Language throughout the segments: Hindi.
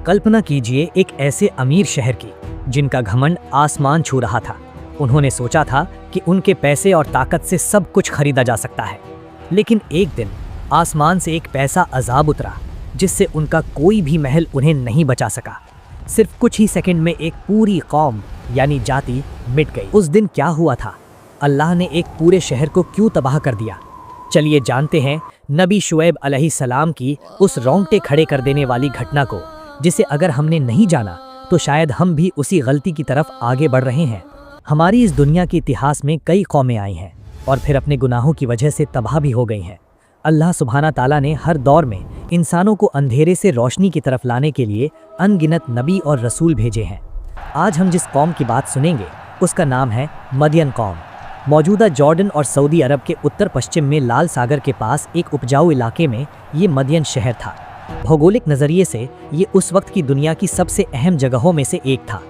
कल्पना कीजिए एक ऐसे अमीर शहर की जिनका घमंड आसमान छू रहा था। उन्होंने सोचा था कि उनके पैसे और ताकत से सब कुछ खरीदा जा सकता है। लेकिन एक दिन आसमान से एक पैसा अजाब उतरा जिससे उनका कोई भी महल उन्हें नहीं बचा सका। सिर्फ कुछ ही सेकंड में एक पूरी कौम यानी जाति मिट गई। उस दिन क्या हुआ था? अल्लाह ने एक पूरे शहर को क्यों तबाह कर दिया? चलिए जानते हैं नबी शुएब अलैहिस्सलाम की उस रोंगटे खड़े कर देने वाली घटना को, जिसे अगर हमने नहीं जाना तो शायद हम भी उसी गलती की तरफ आगे बढ़ रहे हैं। हमारी इस दुनिया के इतिहास में कई कौमें आई हैं और फिर अपने गुनाहों की वजह से तबाह भी हो गई हैं। अल्लाह सुब्हाना ताला ने हर दौर में इंसानों को अंधेरे से रोशनी की तरफ लाने के लिए अनगिनत नबी और रसूल भेजे हैं। आज हम जिस कौम की बात सुनेंगे उसका नाम है मदियन कौम। मौजूदा जॉर्डन और सऊदी अरब के उत्तर पश्चिम में लाल सागर के पास एक उपजाऊ इलाके में ये मदियन शहर था। भौगोलिक नज़रिए से ये उस वक्त की दुनिया की सबसे अहम जगहों में से एक था।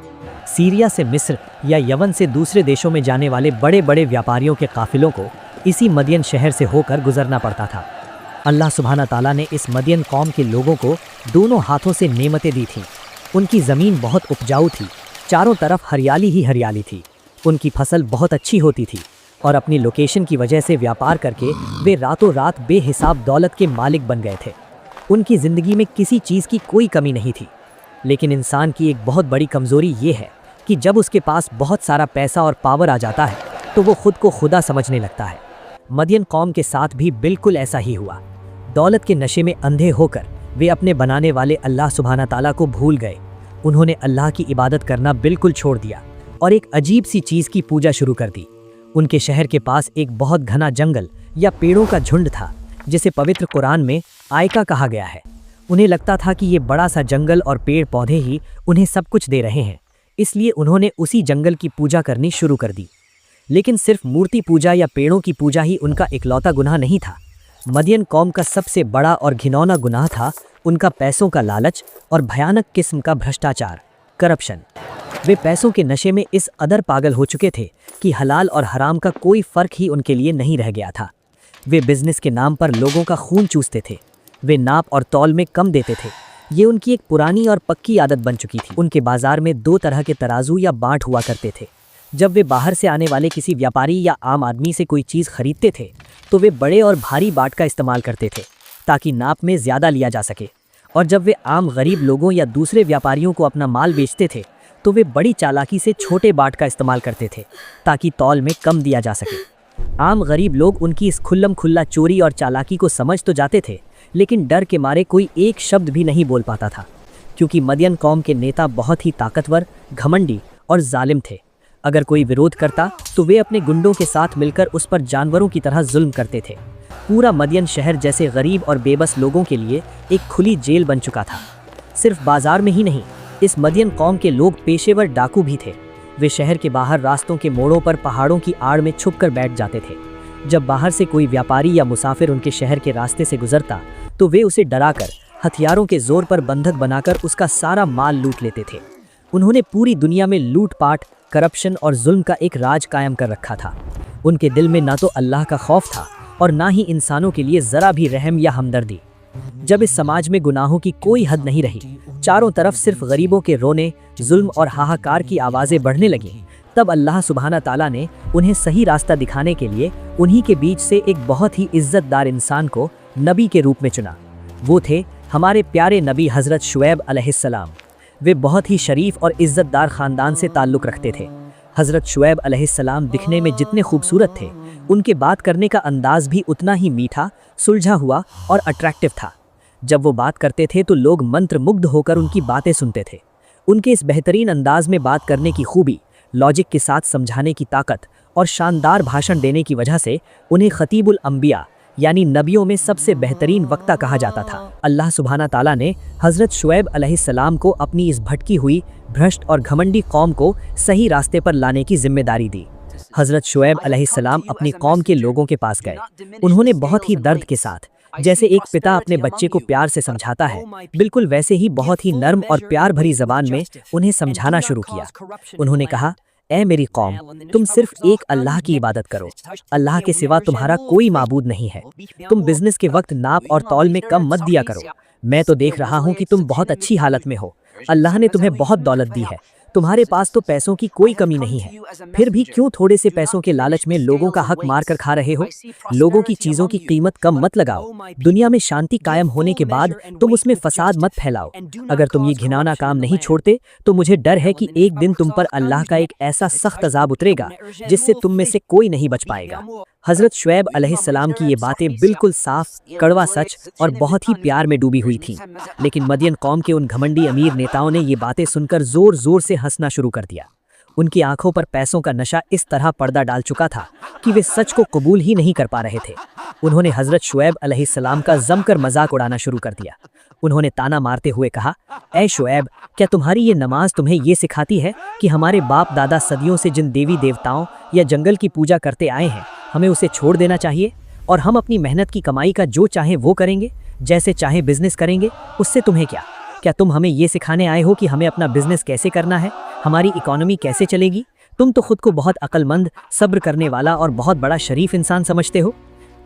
सीरिया से मिस्र या यमन से दूसरे देशों में जाने वाले बड़े बड़े व्यापारियों के काफिलों को इसी मदियन शहर से होकर गुजरना पड़ता था। अल्लाह सुब्हाना ताला ने इस मदियन कौम के लोगों को दोनों हाथों से नेमतें दी थीं। उनकी ज़मीन बहुत उपजाऊ थी, चारों तरफ हरियाली ही हरियाली थी। उनकी फसल बहुत अच्छी होती थी और अपनी लोकेशन की वजह से व्यापार करके वे रातों रात बेहिसाब दौलत के मालिक बन गए थे। उनकी ज़िंदगी में किसी चीज़ की कोई कमी नहीं थी। लेकिन इंसान की एक बहुत बड़ी कमज़ोरी ये है कि जब उसके पास बहुत सारा पैसा और पावर आ जाता है तो वो खुद को खुदा समझने लगता है। मदियन कौम के साथ भी बिल्कुल ऐसा ही हुआ। दौलत के नशे में अंधे होकर वे अपने बनाने वाले अल्लाह सुब्हाना ताला को भूल गए। उन्होंने अल्लाह की इबादत करना बिल्कुल छोड़ दिया और एक अजीब सी चीज़ की पूजा शुरू कर दी। उनके शहर के पास एक बहुत घना जंगल या पेड़ों का झुंड था जिसे पवित्र कुरान में आयका कहा गया है। उन्हें लगता था कि ये बड़ा सा जंगल और पेड़ पौधे ही उन्हें सब कुछ दे रहे हैं, इसलिए उन्होंने उसी जंगल की पूजा करनी शुरू कर दी। लेकिन सिर्फ मूर्ति पूजा या पेड़ों की पूजा ही उनका इकलौता गुनाह नहीं था। मदियन कौम का सबसे बड़ा और घिनौना गुनाह था उनका पैसों का लालच और भयानक किस्म का भ्रष्टाचार, करप्शन। वे पैसों के नशे में इस कदर पागल हो चुके थे कि हलाल और हराम का कोई फ़र्क ही उनके लिए नहीं रह गया था। वे बिजनेस के नाम पर लोगों का खून चूसते थे। वे नाप और तौल में कम देते थे। ये उनकी एक पुरानी और पक्की आदत बन चुकी थी। उनके बाजार में दो तरह के तराजू या बाट हुआ करते थे। जब वे बाहर से आने वाले किसी व्यापारी या आम आदमी से कोई चीज़ खरीदते थे तो वे बड़े और भारी बाट का इस्तेमाल करते थे ताकि नाप में ज़्यादा लिया जा सके। और जब वे आम गरीब लोगों या दूसरे व्यापारियों को अपना माल बेचते थे तो वे बड़ी चालाकी से छोटे बाट का इस्तेमाल करते थे ताकि तौल में कम दिया जा सके। आम गरीब लोग उनकी इस खुल्लम खुल्ला चोरी और चालाकी को समझ तो जाते थे, लेकिन डर के मारे कोई एक शब्द भी नहीं बोल पाता था, क्योंकि मदियन कौम के नेता बहुत ही ताकतवर, घमंडी और जालिम थे। अगर कोई विरोध करता तो वे अपने गुंडों के साथ मिलकर उस पर जानवरों की तरह जुल्म करते थे। पूरा मदियन शहर जैसे गरीब और बेबस लोगों के लिए एक खुली जेल बन चुका था। सिर्फ बाजार में ही नहीं, इस मदियन कौम के लोग पेशेवर डाकू भी थे। वे शहर के बाहर रास्तों के मोड़ों पर पहाड़ों की आड़ में छुपकर बैठ जाते थे। जब बाहर से कोई व्यापारी या मुसाफिर उनके शहर के रास्ते से गुजरता तो वे उसे डराकर हथियारों के जोर पर बंधक बनाकर उसका सारा माल लूट लेते थे। उन्होंने पूरी दुनिया में लूटपाट, करप्शन और जुल्म का एक राज कायम कर रखा था। उनके दिल में ना तो अल्लाह का खौफ था और ना ही इंसानों के लिए ज़रा भी रहम या हमदर्दी। जब इस समाज में गुनाहों की कोई हद नहीं रही, चारों तरफ सिर्फ गरीबों के रोने, जुल्म और हाहाकार की आवाज़ें बढ़ने लगीं, तब अल्लाह सुब्हाना ताला ने उन्हें सही रास्ता दिखाने के लिए उन्हीं के बीच से एक बहुत ही इज्जतदार इंसान को नबी के रूप में चुना। वो थे हमारे प्यारे नबी हज़रत शुएब अलैहिस्सलाम। वे बहुत ही शरीफ और इज्जतदार ख़ानदान से ताल्लुक़ रखते थे। हज़रत शुएब अलैहिस्सलाम दिखने में जितने खूबसूरत थे, उनके बात करने का अंदाज़ भी उतना ही मीठा, सुलझा हुआ और अट्रैक्टिव था। जब वो बात करते थे तो लोग मंत्रमुग्ध होकर उनकी बातें सुनते थे। उनके इस बेहतरीन अंदाज में बात करने की खूबी, लॉजिक के साथ समझाने की ताकत और शानदार भाषण देने की वजह से उन्हें खतीबुल अंबिया यानी नबियों में सबसे बेहतरीन वक्ता कहा जाता था। अल्लाह सुब्हाना ताला ने हज़रत शुएब अलैहिस्सलाम को अपनी इस भटकी हुई, भ्रष्ट और घमंडी कौम को सही रास्ते पर लाने की जिम्मेदारी दी। हज़रत शुएब अलैहिस्सलाम अपनी कौम के लोगों के पास गए। उन्होंने बहुत ही दर्द के साथ, जैसे एक पिता अपने बच्चे को प्यार से समझाता है, बिल्कुल वैसे ही बहुत ही नर्म और प्यार भरी ज़बान में उन्हें समझाना शुरू किया। उन्होंने कहा, ऐ मेरी कौम, तुम सिर्फ एक अल्लाह की इबादत करो। अल्लाह के सिवा तुम्हारा कोई माबूद नहीं है। तुम बिजनेस के वक्त नाप और तौल में कम मत दिया करो। मैं तो देख रहा हूँ कि तुम बहुत अच्छी हालत में हो। अल्लाह ने तुम्हें बहुत दौलत दी है, तुम्हारे पास तो पैसों की कोई कमी नहीं है, फिर भी क्यों थोड़े से पैसों के लालच में लोगों का हक मार कर खा रहे हो? लोगों की चीजों की कीमत कम मत लगाओ। दुनिया में शांति कायम होने के बाद तुम उसमें फसाद मत फैलाओ। अगर तुम ये घिनौना काम नहीं छोड़ते तो मुझे डर है कि एक दिन तुम पर अल्लाह का एक ऐसा सख्त अजाब उतरेगा जिससे तुम में से कोई नहीं बच पाएगा। हजरत शुएब अलैहिस्सलाम की ये बातें बिल्कुल साफ, कड़वा सच और बहुत ही प्यार में डूबी हुई थीं। लेकिन मदियन कौम के उन घमंडी अमीर नेताओं ने ये बातें सुनकर जोर जोर से हंसना शुरू कर दिया। उनकी आंखों पर पैसों का नशा इस तरह पर्दा डाल चुका था कि वे सच को कबूल ही नहीं कर पा रहे थे। उन्होंने हजरत शुएब अलैहिस्सलाम का जमकर मजाक उड़ाना शुरू कर दिया। उन्होंने ताना मारते हुए कहा, ऐ शुएब, क्या तुम्हारी ये नमाज तुम्हें ये सिखाती है कि हमारे बाप दादा सदियों से जिन देवी देवताओं या जंगल की पूजा करते आए हैं हमें उसे छोड़ देना चाहिए और हम अपनी मेहनत की कमाई का जो चाहे वो करेंगे, जैसे चाहे बिजनेस करेंगे, उससे तुम्हें क्या? क्या तुम हमें ये सिखाने आए हो कि हमें अपना बिजनेस कैसे करना है, हमारी इकोनॉमी कैसे चलेगी? तुम तो खुद को बहुत अक्लमंद, सब्र करने वाला और बहुत बड़ा शरीफ इंसान समझते हो।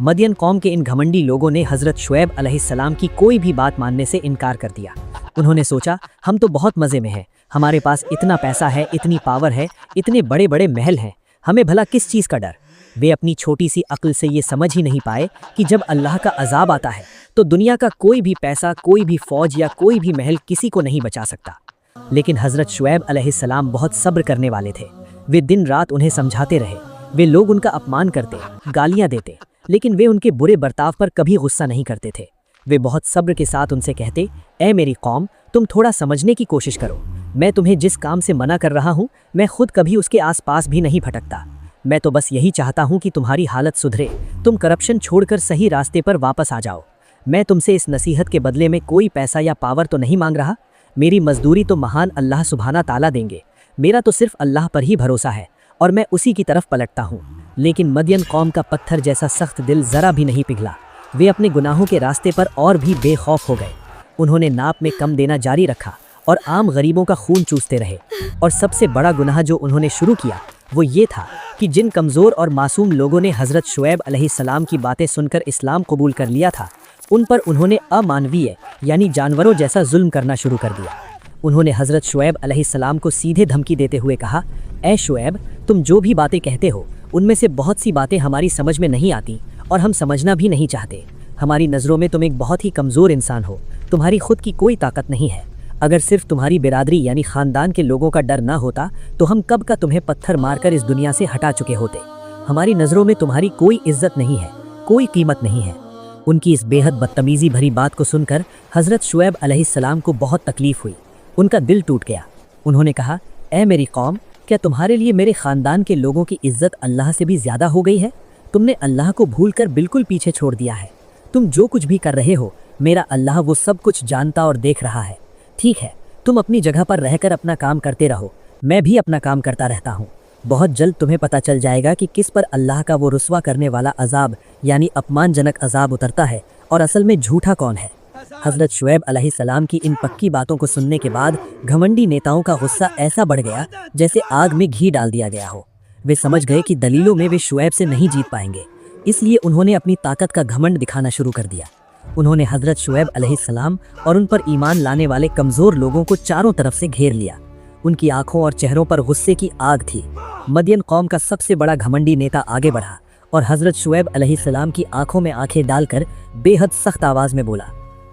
मदियन कौम के इन घमंडी लोगों ने हजरत शुएब अलैहिस्सलाम की कोई भी बात मानने से इनकार कर दिया। उन्होंने सोचा, हम तो बहुत मज़े में हैं, हमारे पास इतना पैसा है, इतनी पावर है, इतने बड़े बड़े महल हैं, हमें भला किस चीज़ का डर? वे अपनी छोटी सी अक्ल से ये समझ ही नहीं पाए कि जब अल्लाह का अजाब आता है तो दुनिया का कोई भी पैसा, कोई भी फौज या कोई भी महल किसी को नहीं बचा सकता। लेकिन हजरत शुएब अलैहिस्सलाम बहुत सब्र करने वाले थे। वे दिन रात उन्हें समझाते रहे। वे लोग उनका अपमान करते, गालियां देते, लेकिन वे उनके बुरे बर्ताव पर कभी गुस्सा नहीं करते थे। वे बहुत सब्र के साथ उनसे कहते, ऐ मेरी कौम, तुम थोड़ा समझने की कोशिश करो। मैं तुम्हें जिस काम से मना कर रहा हूँ, मैं खुद कभी उसके आसपास भी नहीं भटकता। मैं तो बस यही चाहता हूँ कि तुम्हारी हालत सुधरे, तुम करप्शन छोड़कर सही रास्ते पर वापस आ जाओ। मैं तुमसे इस नसीहत के बदले में कोई पैसा या पावर तो नहीं मांग रहा। मेरी मजदूरी तो महान अल्लाह सुभाना ताला देंगे। मेरा तो सिर्फ अल्लाह पर ही भरोसा है और मैं उसी की तरफ पलटता हूँ। लेकिन मदियन कौम का पत्थर जैसा सख्त दिल ज़रा भी नहीं पिघला। वे अपने गुनाहों के रास्ते पर और भी बेखौफ हो गए। उन्होंने नाप में कम देना जारी रखा और आम गरीबों का खून चूसते रहे। और सबसे बड़ा गुनाह जो उन्होंने शुरू किया वो ये था कि जिन कमज़ोर और मासूम लोगों ने हज़रत शुएब अलैहिस्सलाम की बातें सुनकर इस्लाम कबूल कर लिया था, उन पर उन्होंने अमानवीय यानी जानवरों जैसा जुल्म करना शुरू कर दिया। उन्होंने हज़रत शुएब अलैहिस्सलाम को सीधे धमकी देते हुए कहा, ऐ शुएब, तुम जो भी बातें कहते हो उनमें से बहुत सी बातें हमारी समझ में नहीं आती और हम समझना भी नहीं चाहते। हमारी नज़रों में तुम एक बहुत ही कमज़ोर इंसान हो, तुम्हारी खुद की कोई ताकत नहीं है। अगर सिर्फ तुम्हारी बिरादरी यानी ख़ानदान के लोगों का डर ना होता तो हम कब का तुम्हें पत्थर मारकर इस दुनिया से हटा चुके होते। हमारी नज़रों में तुम्हारी कोई इज्जत नहीं है, कोई कीमत नहीं है। उनकी इस बेहद बदतमीज़ी भरी बात को सुनकर हज़रत शुएब अलैहिस्सलाम को बहुत तकलीफ़ हुई। उनका दिल टूट गया। उन्होंने कहा, ऐ मेरी कौम, क्या तुम्हारे लिए मेरे ख़ानदान के लोगों की इज्जत अल्लाह से भी ज़्यादा हो गई है? तुमने अल्लाह को भूलकर बिल्कुल पीछे छोड़ दिया है। तुम जो कुछ भी कर रहे हो, मेरा अल्लाह वो सब कुछ जानता और देख रहा है। ठीक है, तुम अपनी जगह पर रहकर अपना काम करते रहो, मैं भी अपना काम करता रहता हूँ। बहुत जल्द तुम्हें पता चल जाएगा कि किस पर अल्लाह का वो रुस्वा करने वाला अजाब यानी अपमानजनक अजाब उतरता है और असल में झूठा कौन है। हज़रत शुएब अलैहिस्सलाम की इन पक्की बातों को सुनने के बाद घमंडी नेताओं का गुस्सा ऐसा बढ़ गया जैसे आग में घी डाल दिया गया हो। वे समझ गए कि दलीलों में वे शुएब से नहीं जीत पाएंगे, इसलिए उन्होंने अपनी ताकत का घमंड दिखाना शुरू कर दिया। उन्होंने हज़रत शुएब अलैहिस्सलाम और उन पर ईमान लाने वाले कमज़ोर लोगों को चारों तरफ से घेर लिया। उनकी आंखों और चेहरों पर गुस्से की आग थी। मदियन कौम का सबसे बड़ा घमंडी नेता आगे बढ़ा और हज़रत शुएब अलैहिस्सलाम की आंखों में आंखें डालकर बेहद सख्त आवाज़ में बोला,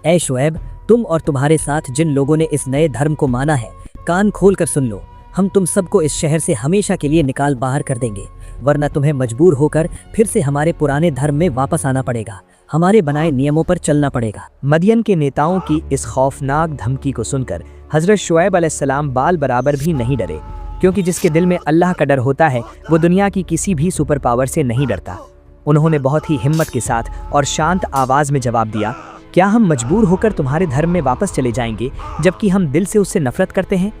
ऐ शुएब, तुम और तुम्हारे साथ जिन लोगों ने इस नए धर्म को माना है, कान खोल कर सुन लो। हम तुम सबको इस शहर से हमेशा के लिए निकाल बाहर कर देंगे, वरना तुम्हें मजबूर होकर फिर से हमारे पुराने धर्म में वापस आना पड़ेगा, हमारे बनाए नियमों पर चलना पड़ेगा। मदियन के नेताओं की इस खौफनाक धमकी को सुनकर हज़रत शुएब अलैहिस्सलाम बाल बराबर भी नहीं डरे, क्योंकि जिसके दिल में अल्लाह का डर होता है वो दुनिया की किसी भी सुपर पावर से नहीं डरता। उन्होंने बहुत ही हिम्मत के साथ और शांत आवाज़ में जवाब दिया, क्या हम मजबूर होकर तुम्हारे धर्म में वापस चले जाएंगे जबकि हम दिल से उससे नफरत करते हैं?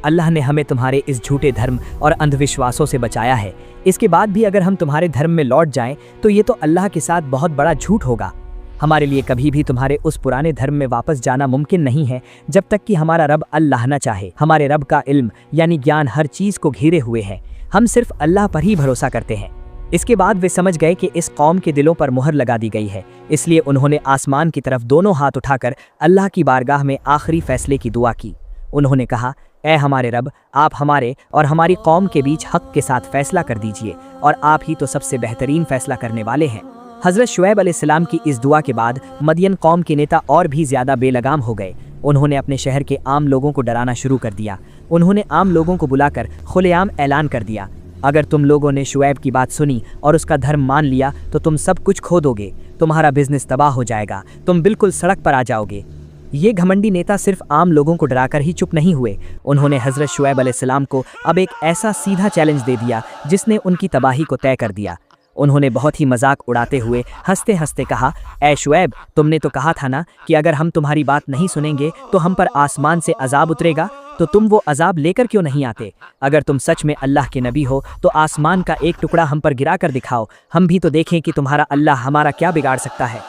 अल्लाह ने हमें तुम्हारे इस झूठे धर्म और अंधविश्वासों से बचाया है। इसके बाद भी अगर हम तुम्हारे धर्म में लौट जाएं तो ये तो अल्लाह के साथ बहुत बड़ा झूठ होगा। हमारे लिए कभी भी तुम्हारे उस पुराने धर्म में वापस जाना मुमकिन नहीं है जब तक कि हमारा रब अल्लाह न चाहे। हमारे रब का इल्म यानी ज्ञान हर चीज़ को घेरे हुए है, हम सिर्फ अल्लाह पर ही भरोसा करते हैं। इसके बाद वे समझ गए कि इस कौम के दिलों पर मुहर लगा दी गई है, इसलिए उन्होंने आसमान की तरफ दोनों हाथ उठाकर अल्लाह की बारगाह में आखिरी फैसले की दुआ की। उन्होंने कहा, ऐ हमारे रब, आप हमारे और हमारी कौम के बीच हक के साथ फैसला कर दीजिए और आप ही तो सबसे बेहतरीन फैसला करने वाले हैं। हज़रत शुएब अलैहिस्सलाम की इस दुआ के बाद मदियन कौम के नेता और भी ज़्यादा बेलगाम हो गए। उन्होंने अपने शहर के आम लोगों को डराना शुरू कर दिया। उन्होंने आम लोगों को बुलाकर खुलेआम ऐलान कर दिया, अगर तुम लोगों ने शुएब की बात सुनी और उसका धर्म मान लिया तो तुम सब कुछ खो दोगे, तुम्हारा बिजनेस तबाह हो जाएगा, तुम बिल्कुल सड़क पर आ जाओगे। ये घमंडी नेता सिर्फ आम लोगों को डराकर ही चुप नहीं हुए, उन्होंने हज़रत शुएब अलैहिस्सलाम को अब एक ऐसा सीधा चैलेंज दे दिया जिसने उनकी तबाही को तय कर दिया। उन्होंने बहुत ही मजाक उड़ाते हुए हंसते हंसते कहा, ऐ शुएब, तुमने तो कहा था ना कि अगर हम तुम्हारी बात नहीं सुनेंगे तो हम पर आसमान से अजाब उतरेगा, तो तुम वो अजाब लेकर क्यों नहीं आते? अगर तुम सच में अल्लाह के नबी हो तो आसमान का एक टुकड़ा हम पर गिरा कर दिखाओ, हम भी तो देखें कि तुम्हारा अल्लाह हमारा क्या बिगाड़ सकता है।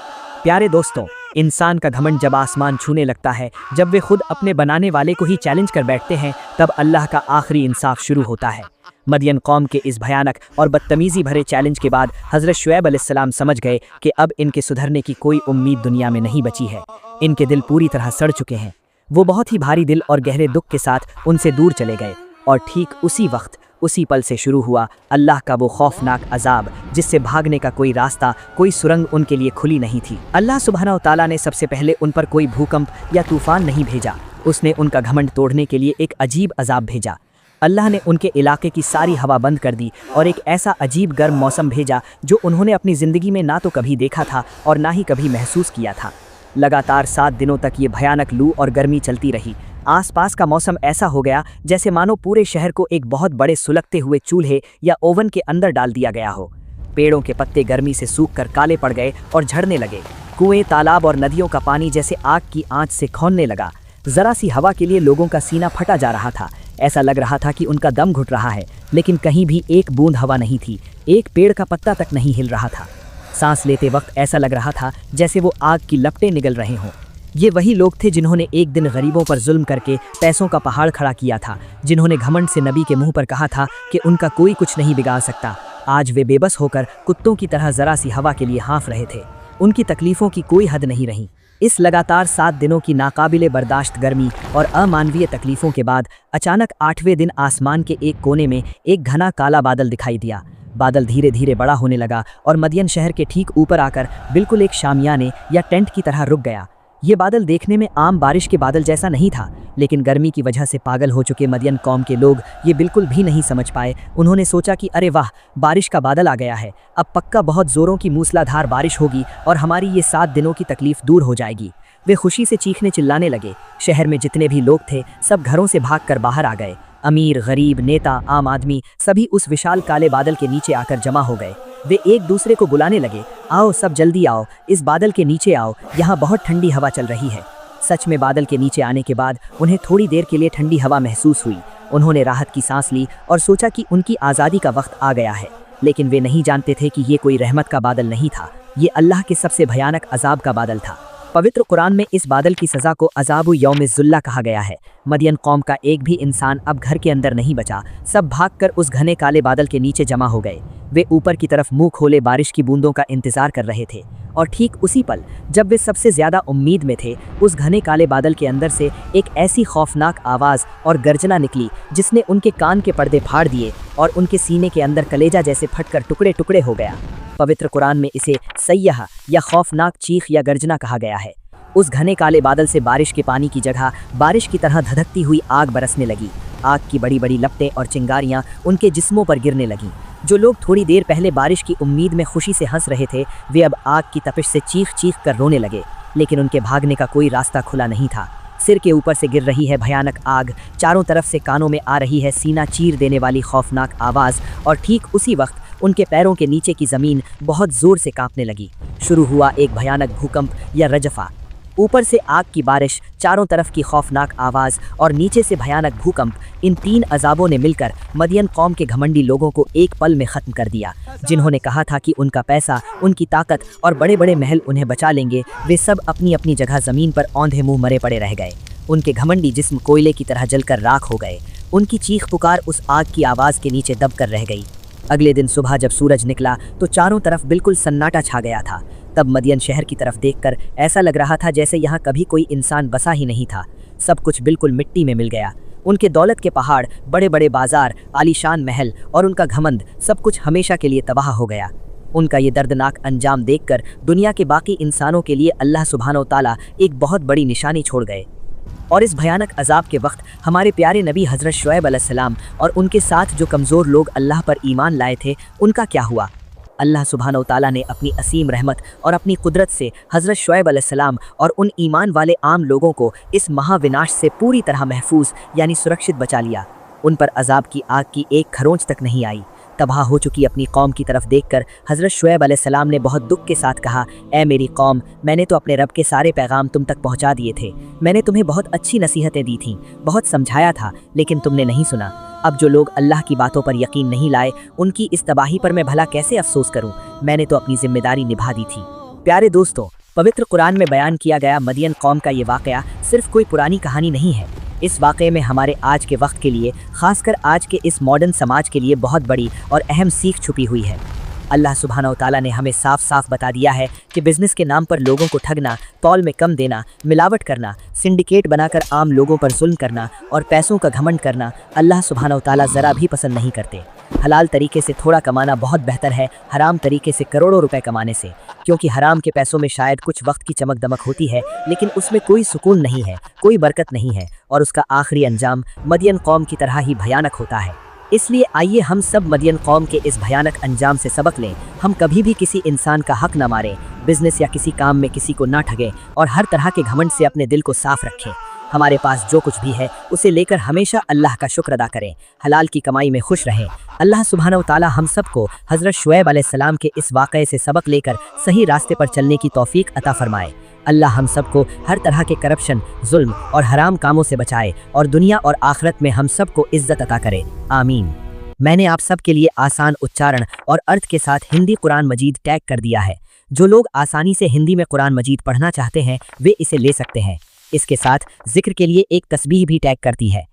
प्यारे दोस्तों, इंसान का घमंड जब आसमान छूने लगता है, जब वे खुद अपने बनाने वाले को ही चैलेंज कर बैठते हैं, तब अल्लाह का आखिरी इंसाफ शुरू होता है। मदियन कौम के इस भयानक और बदतमीजी भरे चैलेंज के बाद हज़रत शुएब अलैहिस्सलाम समझ गए कि अब इनके सुधरने की कोई उम्मीद दुनिया में नहीं बची है। इनके दिल पूरी तरह सड़ चुके हैं। वो बहुत ही भारी दिल और गहरे दुख के साथ उनसे दूर चले गए और ठीक उसी वक्त, उसी पल से शुरू हुआ अल्लाह का वो खौफनाक अजाब जिससे भागने का कोई रास्ता, कोई सुरंग उनके लिए खुली नहीं थी। अल्लाह सुब्हानहू तआला ने सबसे पहले उन पर कोई भूकंप या तूफान नहीं भेजा, उसने उनका घमंड तोड़ने के लिए एक अजीब अजाब भेजा। अल्लाह ने उनके इलाके की सारी हवा बंद कर दी और एक ऐसा अजीब गर्म मौसम भेजा जो उन्होंने अपनी ज़िंदगी में ना तो कभी देखा था और ना ही कभी महसूस किया था। लगातार 7 दिनों तक ये भयानक लू और गर्मी चलती रही। आसपास का मौसम ऐसा हो गया जैसे मानो पूरे शहर को एक बहुत बड़े सुलगते हुए चूल्हे या ओवन के अंदर डाल दिया गया हो। पेड़ों के पत्ते गर्मी से सूख कर काले पड़ गए और झड़ने लगे। कुएं, तालाब और नदियों का पानी जैसे आग की आंच से खौलने लगा। जरा सी हवा के लिए लोगों का सीना फटा जा रहा था। ऐसा लग रहा था कि उनका दम घुट रहा है, लेकिन कहीं भी एक बूंद हवा नहीं थी, एक पेड़ का पत्ता तक नहीं हिल रहा था। सांस लेते वक्त ऐसा लग रहा था जैसे वो आग की लपटें निगल रहे हों। ये वही लोग थे जिन्होंने एक दिन गरीबों पर जुल्म करके पैसों का पहाड़ खड़ा किया था, जिन्होंने घमंड से नबी के मुंह पर कहा था कि उनका कोई कुछ नहीं बिगाड़ सकता। आज वे बेबस होकर कुत्तों की तरह जरा सी हवा के लिए हाँफ रहे थे। उनकी तकलीफों की कोई हद नहीं रही। इस लगातार 7 दिनों की नाकाबिले बर्दाश्त गर्मी और अमानवीय तकलीफों के बाद अचानक 8वें दिन आसमान के एक कोने में एक घना काला बादल दिखाई दिया। बादल धीरे धीरे बड़ा होने लगा और मदियन शहर के ठीक ऊपर आकर बिल्कुल एक शामियाने या टेंट की तरह रुक गया। ये बादल देखने में आम बारिश के बादल जैसा नहीं था, लेकिन गर्मी की वजह से पागल हो चुके मदियन कौम के लोग ये बिल्कुल भी नहीं समझ पाए। उन्होंने सोचा कि अरे वाह, बारिश का बादल आ गया है, अब पक्का बहुत ज़ोरों की मूसलाधार बारिश होगी और हमारी ये 7 दिनों की तकलीफ दूर हो जाएगी। वे खुशी से चीखने चिल्लाने लगे। शहर में जितने भी लोग थे सब घरों से भागकर बाहर आ गए। अमीर, गरीब, नेता, आम आदमी सभी उस विशाल काले बादल के नीचे आकर जमा हो गए। वे एक दूसरे को बुलाने लगे, आओ सब जल्दी आओ, इस बादल के नीचे आओ, यहाँ बहुत ठंडी हवा चल रही है। सच में बादल के नीचे आने के बाद उन्हें थोड़ी देर के लिए ठंडी हवा महसूस हुई। उन्होंने राहत की सांस ली और सोचा कि उनकी आज़ादी का वक्त आ गया है। लेकिन वे नहीं जानते थे कि ये कोई रहमत का बादल नहीं था, ये अल्लाह के सबसे भयानक अजाब का बादल था। पवित्र कुरान में इस बादल की सज़ा को अजाबु यौम-ए-ज़ुल्ला कहा गया है। मदियन कौम का एक भी इंसान अब घर के अंदर नहीं बचा। सब भागकर उस घने काले बादल के नीचे जमा हो गए। वे ऊपर की तरफ मुंह खोले बारिश की बूंदों का इंतजार कर रहे थे और ठीक उसी पल जब वे सबसे ज़्यादा उम्मीद में थे, उस घने काले बादल के अंदर से एक ऐसी खौफनाक आवाज़ और गर्जना निकली जिसने उनके कान के पर्दे फाड़ दिए और उनके सीने के अंदर कलेजा जैसे फटकर टुकड़े टुकड़े हो गया। पवित्र कुरान में इसे सय्यह या खौफनाक चीख या गर्जना कहा गया है। उस घने काले बादल से बारिश के पानी की जगह बारिश की तरह धधकती हुई आग बरसने लगी। आग की बड़ी बड़ी लपटें और चिंगारियां उनके जिस्मों पर गिरने लगीं। जो लोग थोड़ी देर पहले बारिश की उम्मीद में खुशी से हंस रहे थे, वे अब आग की तपिश से चीख चीख कर रोने लगे। लेकिन उनके भागने का कोई रास्ता खुला नहीं था। सिर के ऊपर से गिर रही है भयानक आग, चारों तरफ से कानों में आ रही है सीना चीर देने वाली खौफनाक आवाज़, और ठीक उसी वक्त उनके पैरों के नीचे की ज़मीन बहुत ज़ोर से कांपने लगी। शुरू हुआ एक भयानक भूकंप या रजफा। ऊपर से आग की बारिश, चारों तरफ की खौफनाक आवाज़ और नीचे से भयानक भूकंप, इन 3 अजाबों ने मिलकर मदियन कौम के घमंडी लोगों को एक पल में ख़त्म कर दिया। जिन्होंने कहा था कि उनका पैसा, उनकी ताकत और बड़े बड़े महल उन्हें बचा लेंगे, वे सब अपनी अपनी जगह ज़मीन पर औंधे मुँह मरे पड़े रह गए। उनके घमंडी जिस्म कोयले की तरह जलकर राख हो गए। उनकी चीख पुकार उस आग की आवाज़ के नीचे दब कर रह गई। अगले दिन सुबह जब सूरज निकला तो चारों तरफ बिल्कुल सन्नाटा छा गया था। तब मदियन शहर की तरफ देखकर ऐसा लग रहा था जैसे यहाँ कभी कोई इंसान बसा ही नहीं था। सब कुछ बिल्कुल मिट्टी में मिल गया। उनके दौलत के पहाड़, बड़े बड़े बाजार, आलीशान महल और उनका घमंड, सब कुछ हमेशा के लिए तबाह हो गया। उनका ये दर्दनाक अंजाम देखकर दुनिया के बाकी इंसानों के लिए अल्लाह सुब्हानो ताला एक बहुत बड़ी निशानी छोड़ गए। और इस भयानक अजाब के वक्त हमारे प्यारे नबी हज़रत शुएब अलैहिस्सलाम और उनके साथ जो कमज़ोर लोग अल्लाह पर ईमान लाए थे, उनका क्या हुआ? अल्लाह सुब्हानो ताला ने अपनी असीम रहमत और अपनी कुदरत से हज़रत शुएब अलैहिस्सलाम और उन ईमान वाले आम लोगों को इस महाविनाश से पूरी तरह महफूज यानी सुरक्षित बचा लिया। उन पर अजाब की आग की एक खरोंच तक नहीं आई। तबाह हो चुकी अपनी कौम की तरफ देखकर हज़रत शुएब अलैहिस्सलाम ने बहुत दुख के साथ कहा, ए मेरी कौम, मैंने तो अपने रब के सारे पैगाम तुम तक पहुंचा दिए थे। मैंने तुम्हें बहुत अच्छी नसीहतें दी थीं, बहुत समझाया था, लेकिन तुमने नहीं सुना। अब जो लोग अल्लाह की बातों पर यकीन नहीं लाए, उनकी इस तबाही पर मैं भला कैसे अफसोस करूं? मैंने तो अपनी जिम्मेदारी निभा दी थी। प्यारे दोस्तों, पवित्र कुरान में बयान किया गया मदियन कौम का ये वाक़या सिर्फ कोई पुरानी कहानी नहीं है। इस वाक़े में हमारे आज के वक्त के लिए, खासकर आज के इस मॉडर्न समाज के लिए बहुत बड़ी और अहम सीख छुपी हुई है। अल्लाह सुब्हानो ताला ने हमें साफ साफ बता दिया है कि बिज़नेस के नाम पर लोगों को ठगना, तौल में कम देना, मिलावट करना, सिंडिकेट बनाकर आम लोगों पर जुल्म करना और पैसों का घमंड करना अल्लाह सुब्हानो ताला ज़रा भी पसंद नहीं करते। हलाल तरीके से थोड़ा कमाना बहुत बेहतर है हराम तरीके से करोड़ों रुपए कमाने से, क्योंकि हराम के पैसों में शायद कुछ वक्त की चमक दमक होती है, लेकिन उसमें कोई सुकून नहीं है, कोई बरकत नहीं है और उसका आखिरी अंजाम मदियन कौम की तरह ही भयानक होता है। इसलिए आइए हम सब मदियन कौम के इस भयानक अंजाम से सबक लें। हम कभी भी किसी इंसान का हक न मारें, बिजनेस या किसी काम में किसी को ना ठगें और हर तरह के घमंड से अपने दिल को साफ रखें। हमारे पास जो कुछ भी है उसे लेकर हमेशा अल्लाह का शुक्र अदा करें, हलाल की कमाई में खुश रहें। अल्लाह सुब्हानो ताला हम सबको हज़रत शुएब अलैहिस्सलाम के इस वाक़ये से सबक लेकर सही रास्ते पर चलने की तौफीक अता फरमाए। अल्लाह हम सबको हर तरह के करप्शन, जुल्म और हराम कामों से बचाए और दुनिया और आखिरत में हम सबको इज्जत अता करे। आमीन। मैंने आप सब के लिए आसान उच्चारण और अर्थ के साथ हिंदी कुरान मजीद टैग कर दिया है। जो लोग आसानी से हिंदी में कुरान मजीद पढ़ना चाहते हैं वे इसे ले सकते हैं। इसके साथ जिक्र के लिए एक तस्बीह भी टैग करती है।